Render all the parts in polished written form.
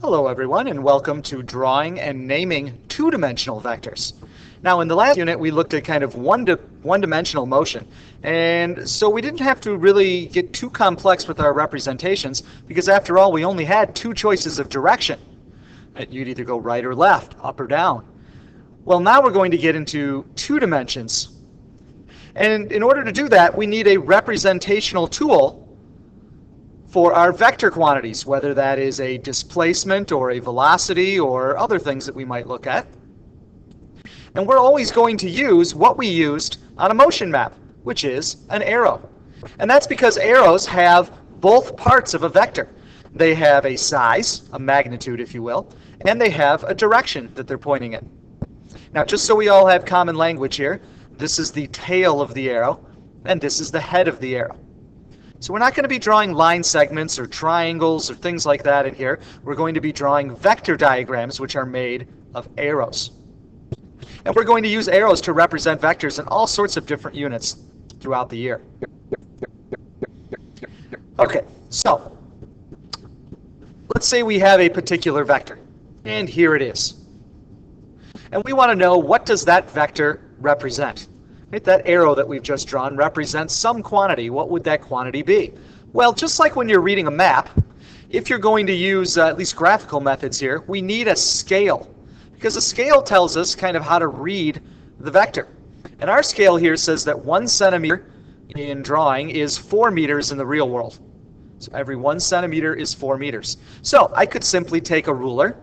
Hello everyone, and welcome to drawing and naming two-dimensional vectors. Now in the last unit we looked at kind of one-dimensional motion, and so we didn't have to really get too complex with our representations because after all we only had two choices of direction. You'd either go right or left, up or down. Well, now we're going to get into two dimensions, and in order to do that we need a representational tool for our vector quantities, whether that is a displacement or a velocity or other things that we might look at. And we're always going to use what we used on a motion map, which is an arrow. And that's because arrows have both parts of a vector. They have a size, a magnitude if you will, and they have a direction that they're pointing in. Now just so we all have common language here, this is the tail of the arrow and this is the head of the arrow. So we're not going to be drawing line segments or triangles or things like that in here. We're going to be drawing vector diagrams which are made of arrows. And we're going to use arrows to represent vectors in all sorts of different units throughout the year. Okay, so let's say we have a particular vector, and here it is. And we want to know, what does that vector represent? Right, that arrow that we've just drawn represents some quantity. What would that quantity be? Well, just like when you're reading a map, if you're going to use at least graphical methods here, we need a scale, because a scale tells us kind of how to read the vector. And our scale here says that 1 centimeter in drawing is 4 meters in the real world. So every 1 centimeter is 4 meters. So I could simply take a ruler.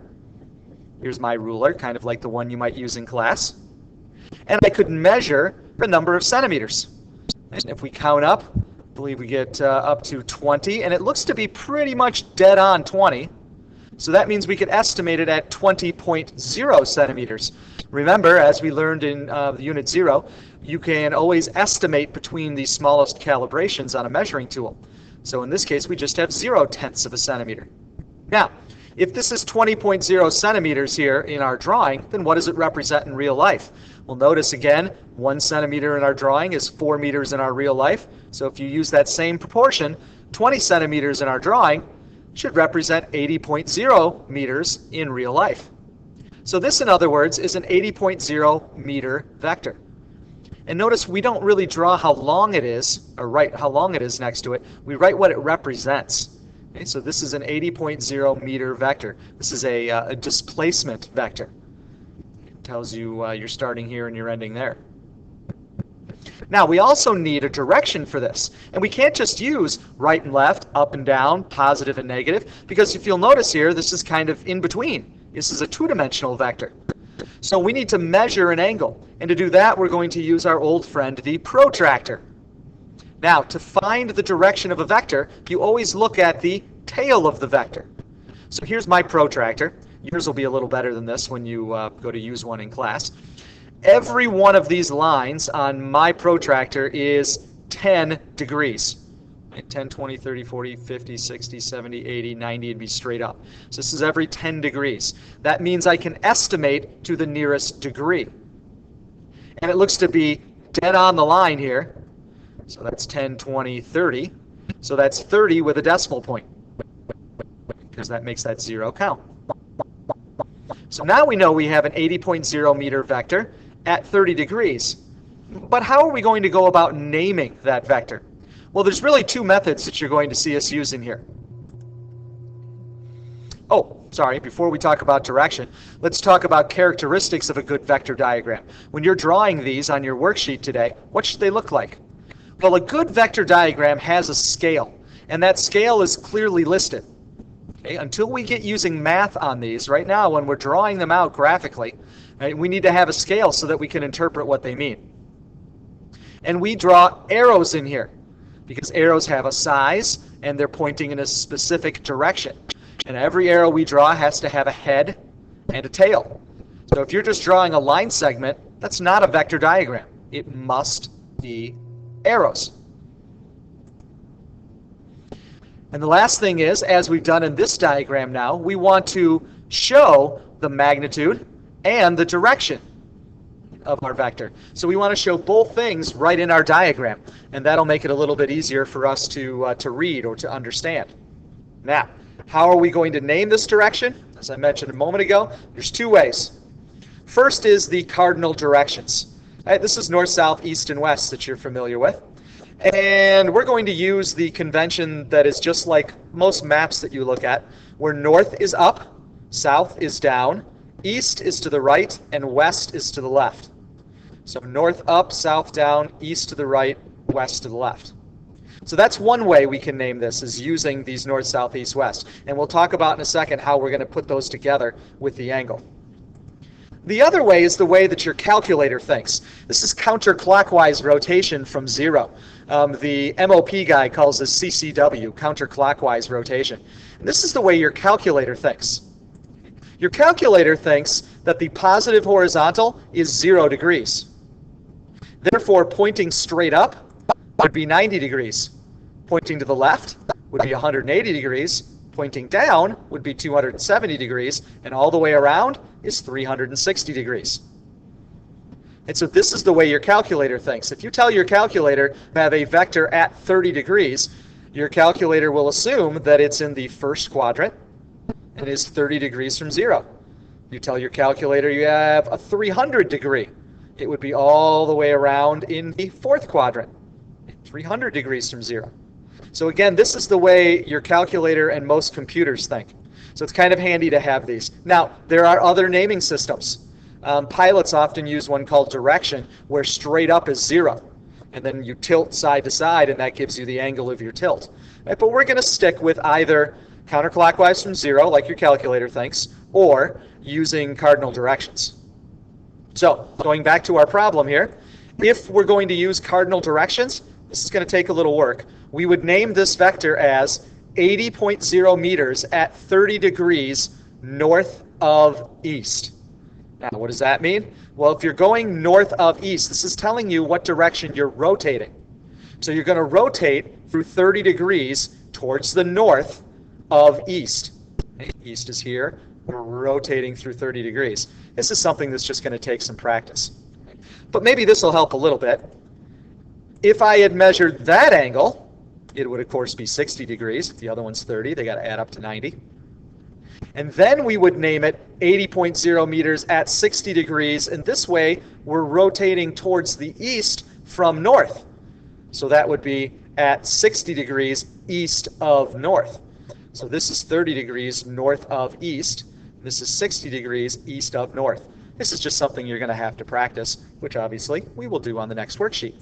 Here's my ruler, kind of like the one you might use in class. And I could measure the number of centimeters. And if we count up, I believe we get up to 20, and it looks to be pretty much dead on 20. So that means we could estimate it at 20.0 centimeters. Remember, as we learned in Unit 0, you can always estimate between the smallest calibrations on a measuring tool. So in this case, we just have 0.1 of a centimeter. Now, if this is 20.0 centimeters here in our drawing, then what does it represent in real life? Well, notice again, 1 centimeter in our drawing is 4 meters in our real life. So if you use that same proportion, 20 centimeters in our drawing should represent 80.0 meters in real life. So this, in other words, is an 80.0 meter vector. And notice we don't really draw how long it is, or write how long it is next to it. We write what it represents. Okay, so this is an 80.0 meter vector. This is a displacement vector. It tells you you're starting here and you're ending there. Now we also need a direction for this, and we can't just use right and left, up and down, positive and negative, because if you'll notice here, this is kind of in between. This is a two-dimensional vector. So we need to measure an angle, and to do that we're going to use our old friend, the protractor. Now, to find the direction of a vector, you always look at the tail of the vector. So here's my protractor. Yours will be a little better than this when you go to use one in class. Every one of these lines on my protractor is 10 degrees. 10, 20, 30, 40, 50, 60, 70, 80, 90, and be straight up. So this is every 10 degrees. That means I can estimate to the nearest degree. And it looks to be dead on the line here. So that's 10, 20, 30. So that's 30 with a decimal point, because that makes that 0 count. So now we know we have an 80.0 meter vector at 30 degrees. But how are we going to go about naming that vector? Well, there's really two methods that you're going to see us using here. Oh, sorry, before we talk about direction, let's talk about characteristics of a good vector diagram. When you're drawing these on your worksheet today, what should they look like? Well, a good vector diagram has a scale, and that scale is clearly listed. Okay, until we get using math on these, right now when we're drawing them out graphically, right, we need to have a scale so that we can interpret what they mean. And we draw arrows in here, because arrows have a size and they're pointing in a specific direction. And every arrow we draw has to have a head and a tail. So if you're just drawing a line segment, that's not a vector diagram. It must be arrows. And the last thing is, as we've done in this diagram now, we want to show the magnitude and the direction of our vector. So we want to show both things right in our diagram, and that'll make it a little bit easier for us to read or to understand. Now, how are we going to name this direction? As I mentioned a moment ago, there's two ways. First is the cardinal directions. All right, this is north, south, east, and west that you're familiar with. And we're going to use the convention that is just like most maps that you look at, where north is up, south is down, east is to the right, and west is to the left. So north up, south down, east to the right, west to the left. So that's one way we can name this, is using these north, south, east, west. And we'll talk about in a second how we're going to put those together with the angle. The other way is the way that your calculator thinks. This is counterclockwise rotation from zero. The MOP guy calls this CCW, counterclockwise rotation. And this is the way your calculator thinks. Your calculator thinks that the positive horizontal is 0 degrees. Therefore, pointing straight up would be 90 degrees. Pointing to the left would be 180 degrees. Pointing down would be 270 degrees, and all the way around is 360 degrees. And so this is the way your calculator thinks. If you tell your calculator to have a vector at 30 degrees, your calculator will assume that it's in the first quadrant and is 30 degrees from 0. You tell your calculator you have a 300 degree. It would be all the way around in the fourth quadrant, 300 degrees from 0. So again, this is the way your calculator and most computers think. So it's kind of handy to have these. Now, there are other naming systems. Pilots often use one called direction, where straight up is 0. And then you tilt side to side, and that gives you the angle of your tilt. Right? But we're going to stick with either counterclockwise from 0, like your calculator thinks, or using cardinal directions. So going back to our problem here, if we're going to use cardinal directions, this is going to take a little work. We would name this vector as 80.0 meters at 30 degrees north of east. Now, what does that mean? Well, if you're going north of east, this is telling you what direction you're rotating. So you're going to rotate through 30 degrees towards the north of east. East is here. We're rotating through 30 degrees. This is something that's just going to take some practice. But maybe this will help a little bit. If I had measured that angle, it would, of course, be 60 degrees. If the other one's 30, they got to add up to 90. And then we would name it 80.0 meters at 60 degrees. And this way, we're rotating towards the east from north. So that would be at 60 degrees east of north. So this is 30 degrees north of east. This is 60 degrees east of north. This is just something you're going to have to practice, which obviously we will do on the next worksheet.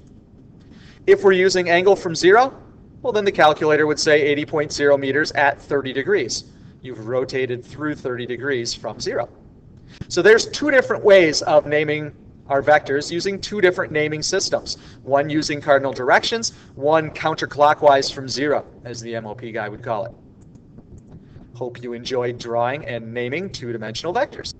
If we're using angle from 0, well, then the calculator would say 80.0 meters at 30 degrees. You've rotated through 30 degrees from 0. So there's two different ways of naming our vectors using two different naming systems. One using cardinal directions, one counterclockwise from 0, as the MOP guy would call it. Hope you enjoyed drawing and naming two-dimensional vectors.